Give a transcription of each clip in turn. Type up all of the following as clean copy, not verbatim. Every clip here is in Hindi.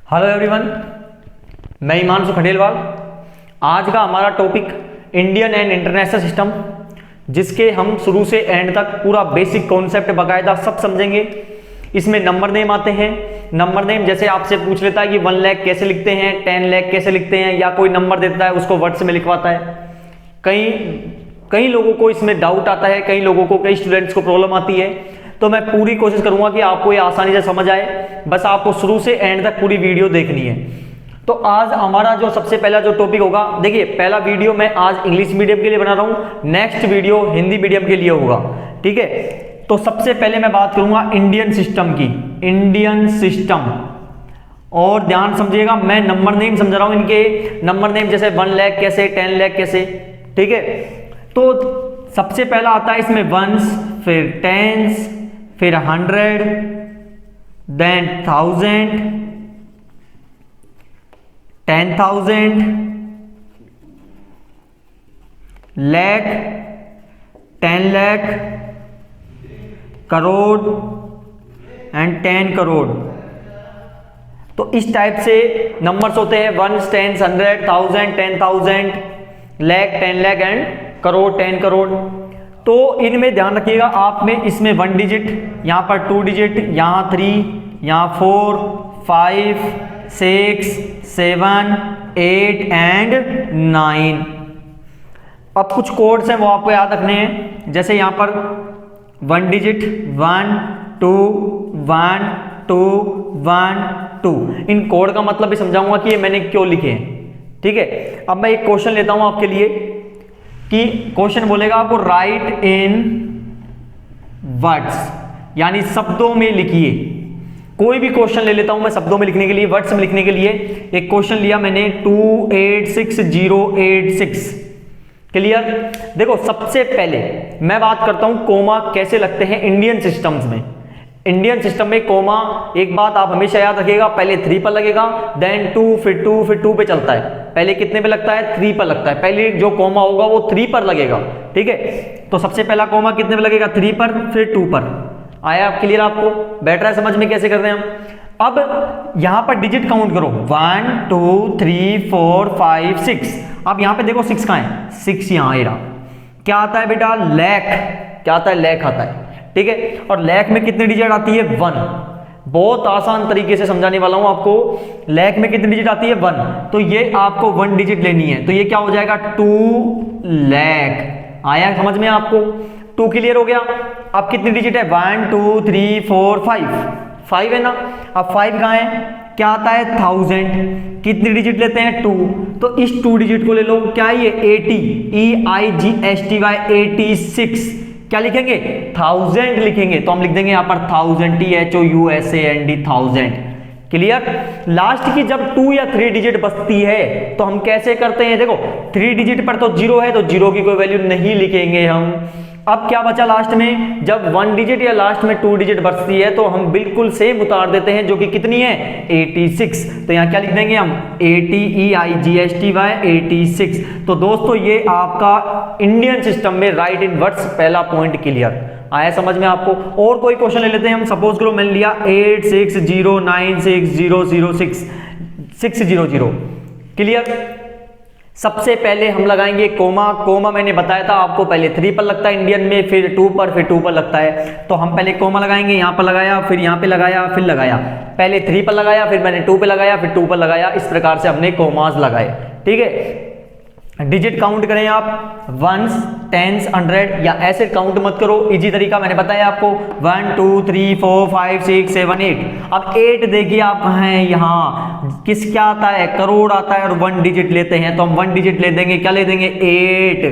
हेलो एवरीवन, मैं हिमांशु खंडेलवाल। आज का हमारा topic Indian and international system, जिसके हम शुरू से एंड तक पूरा बेसिक कॉन्सेप्ट बाकायदा सब समझेंगे। इसमें नंबर नेम आते हैं। नंबर नेम जैसे आपसे पूछ लेता है कि 1 लाख कैसे लिखते हैं, 10 लाख कैसे लिखते हैं, या कोई नंबर देता है उसको वर्ड्स में लिखवाता है। कई लोगों को इसमें डाउट आता है, कई लोगों को, कई स्टूडेंट्स को प्रॉब्लम आती है। तो मैं पूरी कोशिश करूंगा कि आपको ये आसानी से समझ आए, बस आपको शुरू से एंड तक पूरी वीडियो देखनी है। तो आज हमारा जो सबसे पहला जो टॉपिक होगा, देखिए पहला वीडियो मैं आज इंग्लिश मीडियम के लिए बना रहा हूं, नेक्स्ट वीडियो हिंदी मीडियम के लिए होगा, ठीक है। तो सबसे पहले मैं बात करूंगा इंडियन सिस्टम की, इंडियन सिस्टम। और ध्यान समझिएगा, मैं नंबर नेम समझ रहा हूं, इनके नंबर नेम जैसे 1 लाख कैसे, 10 लाख कैसे, ठीक है। तो सबसे पहला आता है इसमें वंस, फिर टेंस, फिर 100, देन 1000, 10,000, लाख, 10 लाख, करोड़ एंड 10 करोड़। तो इस टाइप से नंबर्स होते हैं, 1, 10, 100, 1000, 10,000, लाख, 10 लाख एंड करोड़, 10 करोड़। तो इनमें ध्यान रखिएगा, आप में इसमें 1 डिजिट, यहां पर 2 डिजिट, यहां 3, यहां 4, 5, 6, 7, 8 एंड 9। अब कुछ कोड्स हैं वो आपको याद रखने हैं। जैसे यहां पर 1 डिजिट 1 2 1 2 1 2, इन कोड का मतलब भी समझाऊंगा कि ये मैंने क्यों लिखे हैं, ठीक है। अब मैं एक क्वेश्चन लेता हूं आपके लिए कि क्वेश्चन बोलेगा आपको राइट इन वर्ड्स, यानी शब्दों में लिखिए। कोई भी क्वेश्चन ले लेता हूं मैं शब्दों में लिखने के लिए, वर्ड्स में लिखने के लिए। एक क्वेश्चन लिया मैंने 286086, क्लियर। देखो सबसे पहले मैं बात करता हूं कोमा कैसे लगते हैं इंडियन सिस्टम्स में। इंडियन सिस्टम में कोमा, एक बात आप हमेशा याद रखिएगा, पहले 3 पर लगेगा, देन 2, फिर 2, फिर 2 पे चलता है। पहले कितने पे लगता है? 3 पर लगता है। पहले जो कोमा होगा वो 3 पर लगेगा, ठीक है। तो सबसे पहला कोमा कितने पे लगेगा? 3 पर, फिर 2 पर। आया क्लियर आपको? बैठ रहा है समझ में कैसे कर रहे हैं हम? अब यहां पर डिजिट काउंट करो, 1 2 3 4 5 6। अब यहां पे देखो 6 कहां है? 6 यहां रहा। क्या आता है बेटा? लाख। क्या आता है? लाख आता है, ठीक है। और लाख में कितनी डिजिट आती है? 1। बहुत आसान तरीके से समझाने वाला हूं आपको। लाख में कितनी डिजिट आती है? 1। तो ये आपको 1 डिजिट लेनी है, तो ये क्या हो जाएगा? 2 लाख। आया समझ में आपको? 2 क्लियर हो गया। अब कितनी डिजिट है? 1 2 3 4 5 है ना। अब 5 कहां है? क्या आता है? 1000। कितनी डिजिट लेते हैं? 2। तो इस 2 डिजिट को ले लो। क्या ये 80, EIGHTY 86, क्या लिखेंगे? 1000 लिखेंगे। तो हम लिख देंगे यहां पर 1000, THOUSAND 1000, क्लियर। लास्ट की जब 2 या 3 डिजिट बचती है तो हम कैसे करते हैं? देखो 3 डिजिट पर तो 0 है, तो 0 की कोई वैल्यू नहीं लिखेंगे हम। अब क्या बचा लास्ट में? जब 1 डिजिट या लास्ट में 2 डिजिट बचती है तो हम बिल्कुल सेम उतार देते हैं, जो कि कितनी है? 86। तो यहां क्या लिख देंगे हम? 80, EIGHTY 86। तो दोस्तों ये आपका इंडियन सिस्टम में राइट इन वर्ड्स पहला पॉइंट क्लियर। आया समझ में आपको? और कोई क्वेश्चन ले लेते हैं हम। सपोज करो मैंने लिया 8609600600, क्लियर। सबसे पहले हम लगाएंगे कोमा। कोमा मैंने बताया था आपको, पहले 3 पर लगता है इंडियन में, फिर 2 पर, फिर 2 पर लगता है। तो हम पहले कोमा लगाएंगे, यहां पर लगाया, फिर यहां पे लगाया, फिर लगाया। पहले 3 पर लगाया, फिर मैंने 2 पे लगाया, फिर 2 पर लगाया। इस प्रकार से हमने कोमास लगाए, ठीक है। डिजिट काउंट करें आप, 1s 10s 100, या ऐसे काउंट मत करो, इजी तरीका मैंने बताया आपको। 1 2 3 4 5 6 7 8। अब 8 देखिए आप कहां हैं? यहां। किस क्या आता है? करोड़ आता है, और 1 डिजिट लेते हैं, तो हम 1 डिजिट ले देंगे। क्या ले देंगे? 8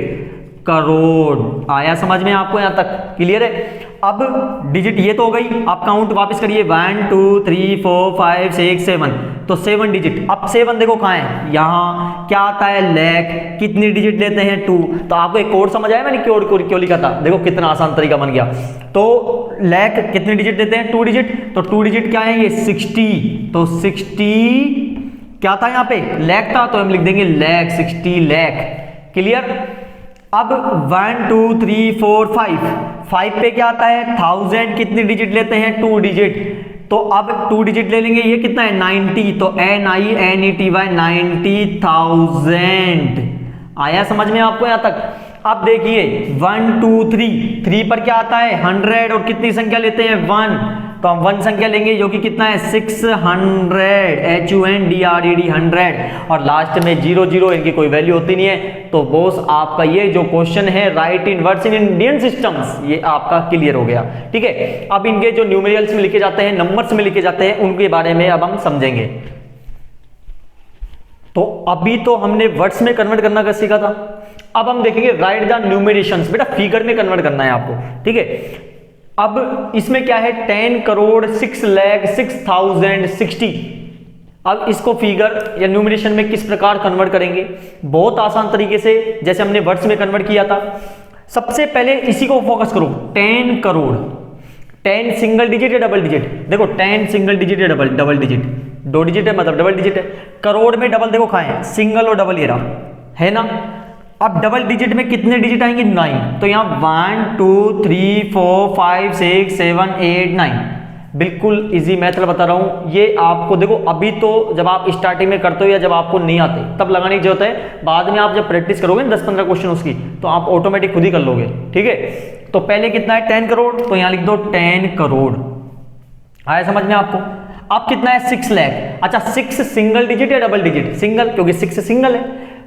करोड़। आया समझ में आपको? यहां तक क्लियर है? अब डिजिट ये तो हो गई। आप काउंट वापस करिए, 1 2 3 4 5 6 7, तो 7 डिजिट। अब 7 देखो कहां है? यहां। क्या आता है? लाख। कितनी डिजिट लेते हैं? 2। तो आपको एक कोड समझ आया मैंने क्यों लिखा था? देखो कितना आसान तरीका बन गया। तो लाख कितनी डिजिट लेते हैं? 2 डिजिट। तो 2 डिजिट क्या है? ये 60। तो 60 क्या था यहां पे? लाख था, तो हम लिख देंगे लाख, 60 लाख, क्लियर। अब 1 2 3 4 5 पे क्या आता है? 1000। कितनी डिजिट लेते हैं? 2 डिजिट। तो अब 2 डिजिट ले लेंगे, ये कितना है 90, तो NINETY 90,000 आया समझ में आपको यहां तक। अब देखिए 1 2 3 पर क्या आता है 100 और कितनी संख्या लेते हैं 1, तो हम 1 संख्या लेंगे जो कि कितना है 600 HUNDRED 100 और लास्ट में 0 0 इनकी कोई वैल्यू होती नहीं है। तो बॉस आपका ये जो क्वेश्चन है right in words in Indian systems ये आपका क्लियर हो गया। ठीक है, अब इनके जो न्यूमेरियल्स में लिखे जाते हैं नंबर्स में लिखे जाते हैं उनके बारे में अब हम समझेंगे। तो अभी तो हमने वर्ड्स में कन्वर्ट करना का सीखा था, अब हम देखेंगे राइट द न्यूमेरेशंस, बेटा फिगर में कन्वर्ट करना है आपको। ठीक है, अब इसमें क्या है 10,06,06,060। अब इसको फिगर या न्यूमेरेशन में किस प्रकार कन्वर्ट करेंगे, बहुत आसान तरीके से जैसे हमने वर्ड्स में कन्वर्ट किया था। सबसे पहले इसी को फोकस करो 10 करोड़। 10 सिंगल डिजिट या डबल डिजिट, देखो 10 सिंगल डिजिट या डबल डिजिट, 2 डिजिट है मतलब डबल डिजिट है। करोड़ में डबल देखो खाए सिंगल और डबल ये रहा है ना। अब डबल डिजिट में कितने डिजिट आएंगे 9, तो यहां 1 2 3 4 5 6 7 8 9। बिल्कुल इजी मेथड बता रहा हूं ये आपको। देखो अभी तो जब आप स्टार्टिंग में करते हो या जब आपको नहीं आते तब लगाने की जरूरत है, बाद में आप जब प्रैक्टिस करोगे 10-15 क्वेश्चन उसकी तो आप ऑटोमेटिक खुद ही कर लोगे। ठीक है, तो पहले कितना है 10 करोड़, तो यहां लिख दो 10 करोड़। आया समझ में आपको। अब कितना है 6 लाख। अच्छा 6 सिंगल डिजिट या डबल डिजिट, सिंगल, क्योंकि 6 सिंगल है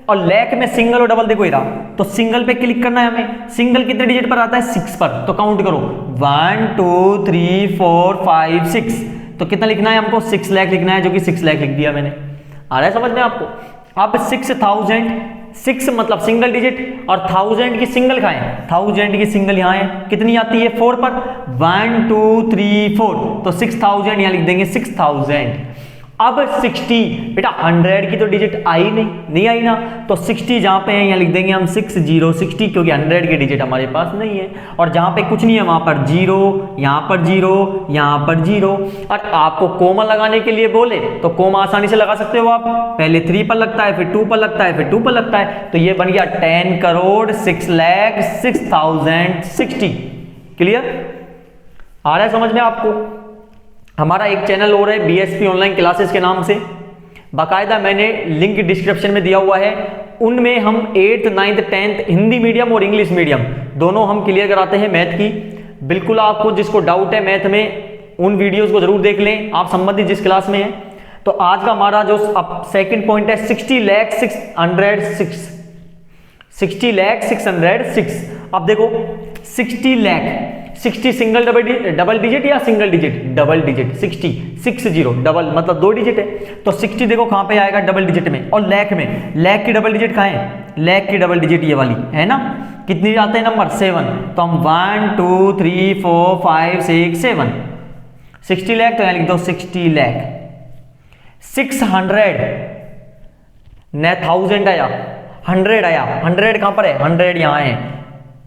और लाख में सिंगल और डबल देखो इरा, तो सिंगल पे क्लिक करना है हमें। सिंगल कितने डिजिट पर आता है 6 पर, तो काउंट करो 1 2 3 4 5 6, तो कितना लिखना है हमको 6 लाख लिखना है, जो कि 6 लाख लिख दिया मैंने। आ रहा है समझ में आपको। अब 6,000, 6 मतलब सिंगल डिजिट और 1000 की सिंगल खाएं, 1000 की सिंगल यहाँ है कितनी आती है 4 पर, 1 2 3 4, तो 6000 यहाँ लिख देंगे 6000। अब 60 बेटा 100 की तो डिजिट आई नहीं आई ना, तो 60 जहां पे है यहाँ लिख देंगे हम 60, क्योंकि 100 की डिजिट हमारे पास नहीं है। और जहां पे कुछ नहीं है वहां पर 0, यहाँ पर 0, यहाँ पर 0। और आपको कोमा लगाने के लिए बोले तो कोमा आसानी से लगा सकते हो आप, पहले 3 पर लगता है, फिर 2 पर लगता है, फिर 2 पर लगता है, तो ये बन गया 10 करोड़ 6,06,060। क्लियर आ रहा है समझ में आपको। हमारा एक चैनल और है BSP ऑनलाइन क्लासेस के नाम से, बाकायदा मैंने लिंक डिस्क्रिप्शन में दिया हुआ है। उनमें हम 8th 9th 10th Hindi medium और इंग्लिश मीडियम दोनों हम क्लियर कराते हैं मैथ की। बिल्कुल आपको जिसको डाउट है मैथ में उन वीडियोस को जरूर देख लें, आप संबंधित जिस क्लास में हैं। तो आज का हमारा जो अब सेकेंड पॉइंट है 60,06,606। अब देखो 60 लाख, 60 सिंगल डबल डिजिट या single digit, double digit 60 60 double मतलब 2 डिजिट है, तो 60 देखो कहां पे आएगा डबल डिजिट में। और लाख में, लाख की डबल डिजिट कहां है, लाख की डबल डिजिट ये वाली है ना, कितनी आते हैं नंबर 7, तो हम 1 2 3 4 5 6 7, 60 लाख, तो यहां लिख दो 60 लाख। 600 ने 1000 आया, 100 आया, 100 कहां पर है 100 यहां है,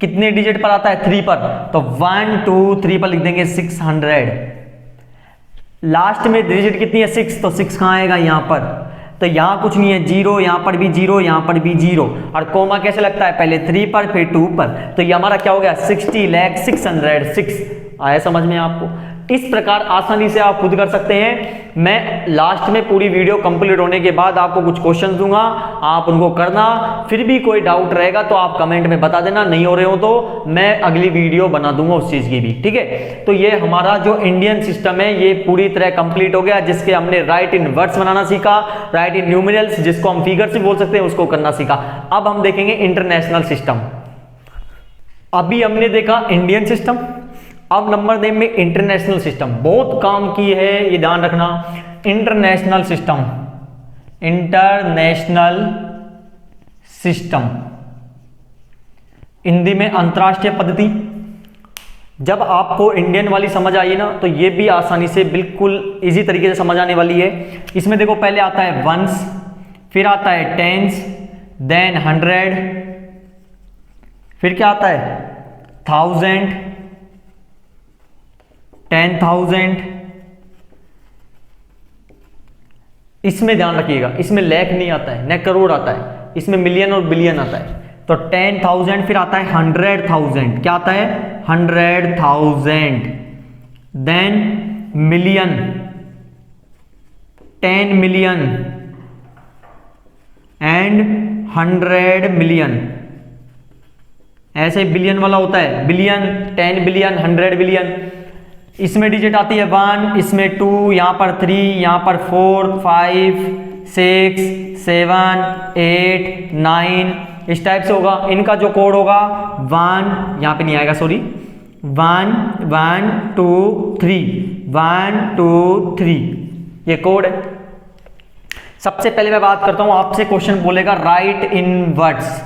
कितने डिजिट पर आता है 3 पर, तो 1 2 3 पर लिख देंगे 600। लास्ट में डिजिट कितनी है 6, तो 6 कहां आएगा यहां पर, तो यहां कुछ नहीं है 0, यहां पर भी 0, यहां पर भी 0। और कोमा कैसे लगता है पहले 3 पर फिर 2 पर, तो ये हमारा क्या हो गया 60,06,606। आया समझ में आपको। इस प्रकार आसानी से आप खुद कर सकते हैं। मैं लास्ट में पूरी वीडियो कंप्लीट होने के बाद आपको कुछ क्वेश्चन दूंगा, आप उनको करना। फिर भी कोई डाउट रहेगा तो आप कमेंट में बता देना, नहीं हो रहे हो तो मैं अगली वीडियो बना दूंगा उस चीज की भी। ठीक है, तो ये हमारा जो इंडियन सिस्टम है ये पूरी तरह कंप्लीट हो गया, जिसके हमने राइट इन वर्ड्स बनाना सीखा, राइट इन न्यूमेरियल्स जिसको हम फिगर्स भी बोल सकते हैं उसको करना सीखा। अब हम देखेंगे इंटरनेशनल सिस्टम। अभी हमने देखा इंडियन सिस्टम, अब नंबर नेम में इंटरनेशनल सिस्टम। बहुत काम की है ये ध्यान रखना। International system, international system Hindi में अंतरराष्ट्रीय पद्धति। जब आपको इंडियन वाली समझ आई ना तो ये भी आसानी से बिल्कुल इजी तरीके से समझ आने वाली है। इसमें देखो पहले आता है वंस, फिर आता है टेंस, देन 100, फिर क्या आता है 1000, 10,000। इसमें ध्यान रखिएगा, इसमें लाख नहीं आता है, न करोड़ आता है, इसमें मिलियन और बिलियन आता है। तो 10,000, फिर आता है 100,000, क्या आता है 100,000, then million, 10 million and 100 million. ऐसे बिलियन वाला होता है, बिलियन, 10 बिलियन, 100 बिलियन। इसमें डिजिट आती है 1, इसमें 2, यहां पर 3, यहां पर 4, 5, 6, 7, 8, 9, इस टाइप से होगा। इनका जो कोड होगा 1, यहां पे नहीं आएगा सॉरी, 1 1 2 3, 1 2 3, ये कोड है। सबसे पहले मैं बात करता हूं, आपसे क्वेश्चन बोलेगा राइट इन वर्ड्स,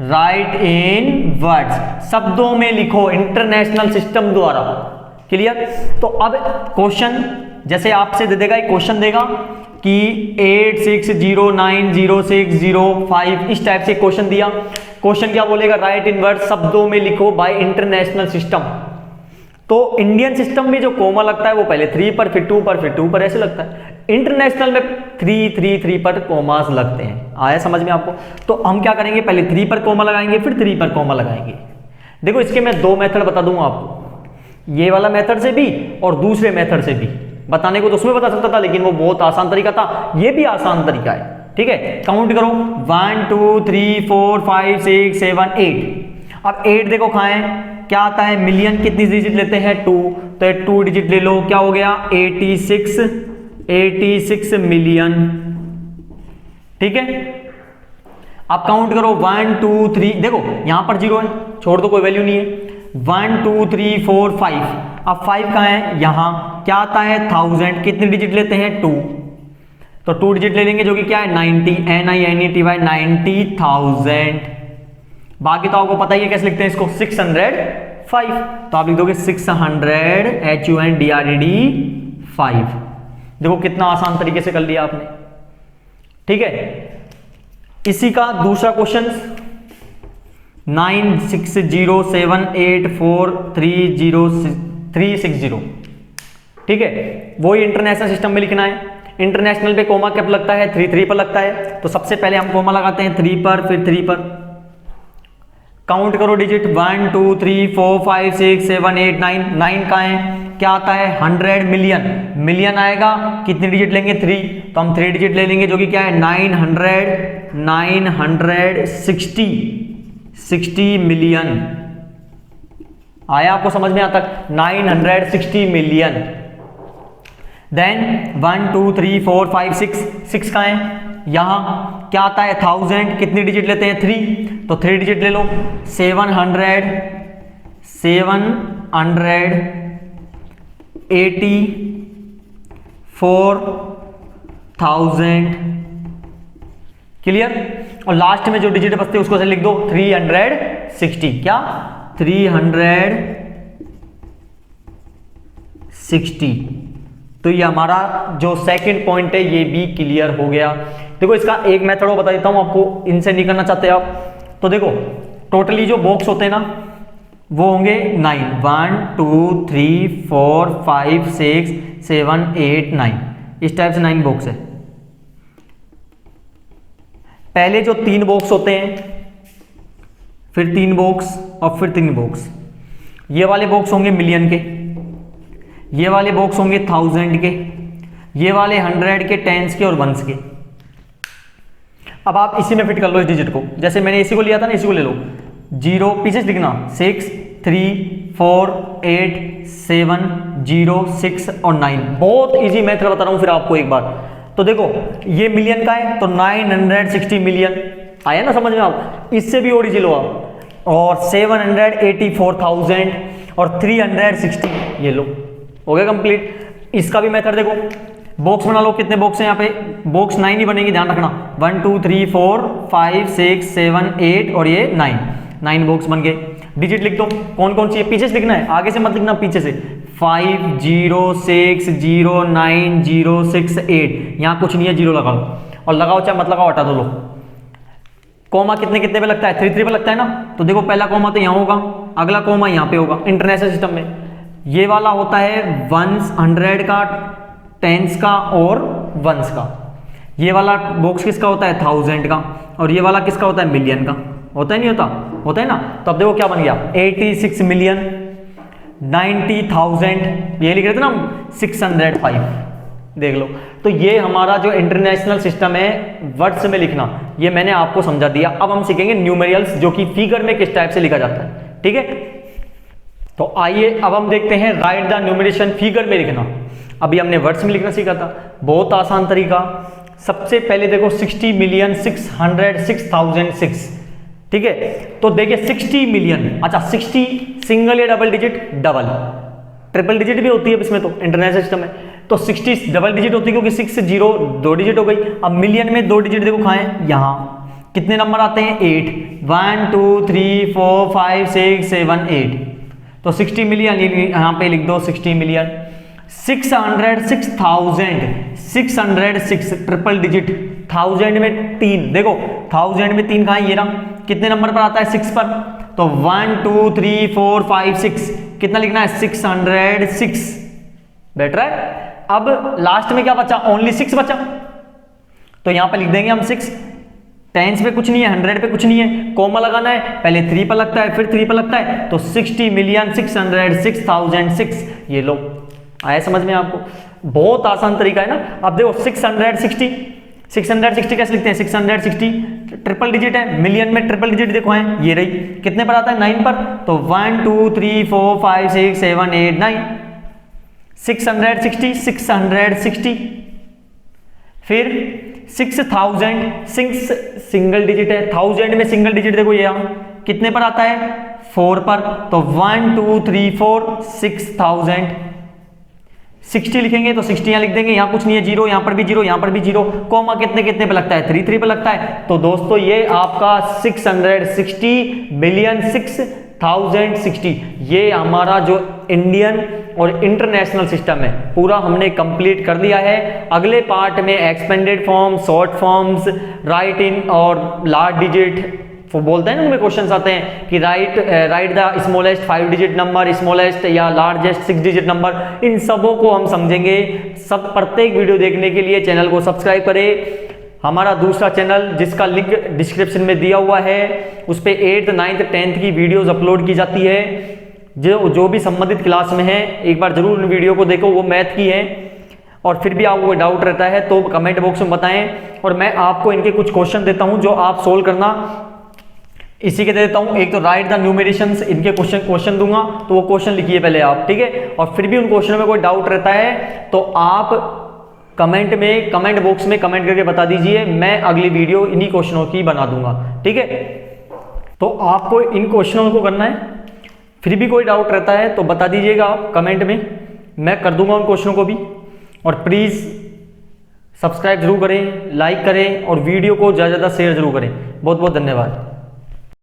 राइट इन वर्ड्स, शब्दों में लिखो इंटरनेशनल सिस्टम द्वारा। क्लियर? तो अब क्वेश्चन जैसे आपसे दे देगा, एक क्वेश्चन देगा कि 86090605, इस टाइप से क्वेश्चन दिया। क्वेश्चन क्या बोलेगा? राइट इन वर्ड्स, शब्दों में लिखो बाय इंटरनेशनल सिस्टम। तो इंडियन सिस्टम में जो कोमा लगता है वो पहले 3 पर, फिर 2 पर, फिर 2 पर, ऐसे लगता है। इंटरनेशनल में 3 3 3 पर कोमास लगते हैं। आया समझ में आपको? तो हम क्या करेंगे, पहले 3 पर कोमा लगाएंगे, फिर 3 पर कोमा लगाएंगे। देखो इसके मैं 2 मेथड बता दूंगा आपको, ये वाला मेथड से भी और दूसरे मेथड से भी। बताने को तो उसमें बता सकता था, लेकिन वो बहुत आसान तरीका था, ये भी आसान तरीका है। ठीक है, काउंट करो 1 2 3 4 5 6 7 8। अब 8 देखो कहां है, क्या आता है मिलियन, कितनी डिजिट लेते हैं 2, तो 2 डिजिट ले लो, क्या हो गया 86 मिलियन। ठीक है, अब काउंट करो 1 2 3, देखो यहां पर 0 है, छोड़ दो, कोई वैल्यू नहीं है। 1 2 3 4 5, अब 5 कहां है, यहां, क्या आता है 1000, कितने डिजिट लेते हैं 2, तो 2 डिजिट ले लेंगे जो कि क्या है 90, NINETY 90,000। बाकी तो आपको पता ही है कैसे लिखते हैं इसको, 605, तो आप लिख दोगे 600 HUNDRED 5। देखो कितना आसान तरीके से कर लिया आपने। ठीक है, इसी का दूसरा क्वेश्चन 96078430 ठीक है, वही इंटरनेशनल सिस्टम में लिखना है। इंटरनेशनल पे कोमा कब लगता है, 3 3 पर लगता है। तो सबसे पहले हम कोमा लगाते हैं 3 पर, फिर 3 पर। काउंट करो डिजिट 1 2 3 4 5 6 7 8 9, 9 कहां है, क्या आता है 100 मिलियन, मिलियन आएगा, कितनी डिजिट लेंगे 3, तो हम 3 डिजिट ले लेंगे जो कि क्या है 960 मिलियन। आया आपको समझ में आता, 960 मिलियन। देन 1 2 3 4 5 6 कहां है, यहां, क्या आता है 1000, कितनी डिजिट लेते हैं 3, तो 3 डिजिट ले लो 784,000। क्लियर? और लास्ट में जो डिजिट बचते हैं उसको से लिख दो 360, क्या 360। तो ये हमारा जो सेकंड पॉइंट है ये भी क्लियर हो गया। देखो इसका एक मेथड और बता देता हूं आपको, इनसे नहीं करना चाहते आप तो देखो टोटली जो बॉक्स होते हैं ना वो होंगे 9, 1 2 3 4 5 6 7 8 9, इस टाइप से 9 बॉक्स है। पहले जो 3 बॉक्स होते हैं, फिर 3 बॉक्स और फिर 3 बॉक्स, ये वाले बॉक्स होंगे मिलियन के, ये वाले बॉक्स होंगे 1000 के, ये वाले 100 के, 10s के और 1s के। अब आप इसी में फिट कर लो इस डिजिट को, जैसे मैंने इसी को लिया था ना, इसी को ले लो, 0 पीछे लिखना 6 3 4 8 7 0 6 और 9। बहुत इजी मेथड बता रहा हूं फिर आपको एक बार। तो देखो ये मिलियन का है तो 960 मिलियन आया ना समझ में आप, इससे भी और इजी लो आप, और 784,000 और 360 ये लो, हो गया कंप्लीट। इसका भी मेथड देखो, बॉक्स बना लो, कितने बॉक्स हैं यहाँ पे, बॉक्स 9 ही बनेगी, ध्यान रखना, 1 2 3 4 5 6 7 8 और ये 9 बॉक्स बन गए। डिजिट लिख दो, कौन कौन सी है, पीछे से लिखना है, आगे से मत लिखना, पीछे से 5 0 6 0 9 0 6 8, यहाँ कुछ नहीं है, 0 लगाओ, और लगाओ चाहे मत लगाओ, हटा दो। लो कोमा कितने कितने पे लगता है, 3 3 पे लगता है ना, तो देखो पहला कोमा तो यहाँ होगा, अगला कोमा यहाँ पे होगा इंटरनेशनल सिस्टम में। ये वाला होता है 100 का, 10s का और 1s का। ये वाला बॉक्स किसका होता है 1000 का, और ये वाला किसका होता है मिलियन का, होता है नहीं होता, होता है ना। तो अब देखो क्या बन गया 86 मिलियन। 90,000, ये लिख रहे थे ना हम 605, देख लो। तो ये हमारा जो इंटरनेशनल सिस्टम है वर्ड्स में लिखना, ये मैंने आपको समझा दिया। अब हम सीखेंगे न्यूमेरियल्स, जो कि फिगर में किस टाइप से लिखा जाता है, ठीक है। तो आइए अब हम देखते हैं राइट द न्यूमरेशन फिगर में लिखना। अभी हमने वर्ड्स में लिखना सीखा था, बहुत आसान तरीका। सबसे पहले देखो 60,606,006, ठीक है। तो देखिए 60 मिलियन, अच्छा 60 सिंगल या double digit? Double. Triple digit भी होती है इसमें, तो इंटरनेशनल सिस्टम है तो 60 डबल डिजिट होती है, क्योंकि 6 0 2 डिजिट हो गई। अब मिलियन में 2 डिजिट देखो कहाँ है, यहाँ। कितने नंबर आते हैं? 8, 1 2 3 4 5 6 7 8। तो 60 मिलियन यहाँ पे लिख दो, 60 मिलियन। 606,606 ट्रिपल डिजिट, 1000 में 3, देखो 1000 में 3 कहाँ है, ये रहा। कितने नंबर पर आता है? 6 पर। तो 1 2 3 4 5 6, कितना लिखना है? 606। बैठ रहा है। अब लास्ट में क्या बचा? ओनली 6 बचा, तो यहां पर लिख देंगे हम 6। टेंस पे कुछ नहीं है, 100 पे कुछ नहीं है, कॉमा लगाना है, पहले 3 पर लगता है फिर 3 पर लगता है, तो 60,606,006। ये लो, आया समझ में आपको? बहुत आसान तरीका है ना। अब देखो 660 कैसे लिखते हैं? 660 ट्रिपल डिजिट है, मिलियन में ट्रिपल डिजिट देखो है, ये रही। कितने पर आता है? 9 पर। तो 1 2 3 4 5 6 7 8 9, 660। फिर 6,000, 6 सिंगल डिजिट है, 1000 में सिंगल डिजिट देखो, ये यहाँ कितने पर आता है? 4 पर। तो 1 2 3 4 6000। 60 लिखेंगे तो 60 यहाँ लिख देंगे, यहाँ कुछ नहीं है, 0, यहाँ पर भी 0, यहाँ पर भी 0, कॉमा कितने पे लगता है? 3 पे लगता है। तो दोस्तों ये आपका 660 मिलियन 6060, ये हमारा जो इंडियन और इंटरनेशनल सिस्टम है पूरा हमने कंप्लीट कर लिया है। अगले पार्ट में expanded form, short forms, write in और लार्ज डिजिट वो बोलते हैं ना, उनमें क्वेश्चंस आते हैं कि right the smallest 5 digit number, smallest या लार्जेस्ट 6 डिजिट नंबर, इन सबों को हम समझेंगे। सब प्रत्येक वीडियो देखने के लिए चैनल को सब्सक्राइब करें। हमारा दूसरा चैनल जिसका लिंक डिस्क्रिप्शन में दिया हुआ है, उस पर 8th 9th 10th की वीडियोस अपलोड की जाती है। जो भी संबंधित क्लास में है एक बार जरूर उन वीडियो को देखो, वो मैथ की है। और फिर भी आपको कोई डाउट रहता है तो कमेंट बॉक्स में बताएं, और मैं आपको इनके कुछ क्वेश्चन देता हूं जो आप सोल्व करना। इसी के देता हूं, एक तो राइट द न्यूमेरेशंस, इनके क्वेश्चन दूंगा, तो वो क्वेश्चन लिखिए पहले आप, ठीक है। और फिर भी उन क्वेश्चनों में कोई डाउट रहता है तो आप कमेंट बॉक्स में कमेंट करके बता दीजिए, मैं अगली वीडियो इन्हीं क्वेश्चनों की बना दूंगा, ठीक है। तो आपको इन क्वेश्चनों को करना है, फिर भी कोई डाउट रहता है तो बता दीजिएगा आप कमेंट में, मैं कर दूंगा उन क्वेश्चनों को भी। और प्लीज़ सब्सक्राइब जरूर करें, लाइक करें और वीडियो को ज़्यादा से ज़्यादा शेयर जरूर करें। बहुत बहुत धन्यवाद।